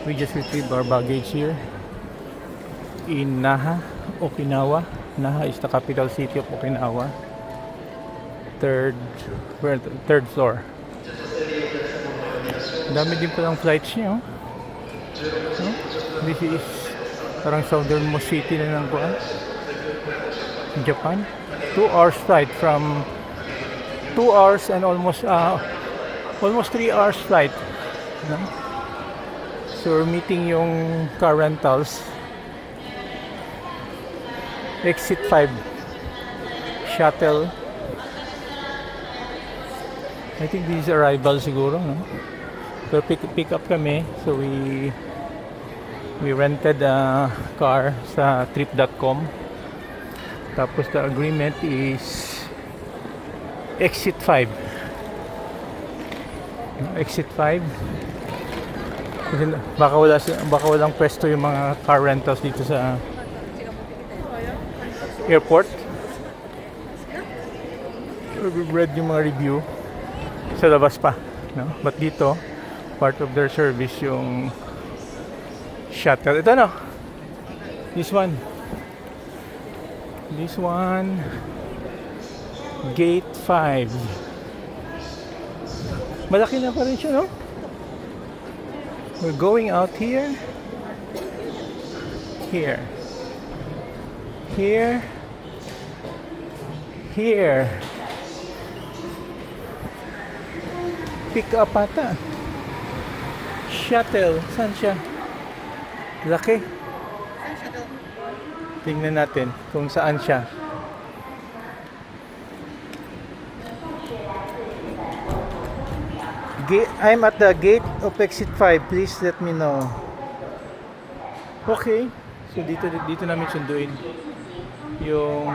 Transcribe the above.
We just retrieved our baggage here in Naha, Okinawa. Naha is the capital city of Okinawa. Third floor. Dami din palang flights niya. No? This is parang southernmost city na ng Guam, Japan. 2 hours flight from 2 hours and almost 3 hours flight. No? So we're meeting yung car rentals. Exit 5 shuttle. I think this is arrival siguro, no? So pick up kami. So we rented a car sa trip.com. Tapos the agreement is exit 5. Exit 5. Kasi baka walang pwesto yung mga car rentals dito sa airport. We've read yung mga review sa labas pa, no? But dito, part of their service yung shuttle. Ito no? This one, gate 5. Malaki na pa rin siya, no? We're going out here, here, pick up ata. Shuttle, saan siya? Laki. Tingnan natin kung saan siya. I'm at the gate of exit 5. Please let me know. Okay. So dito namin sunduin yung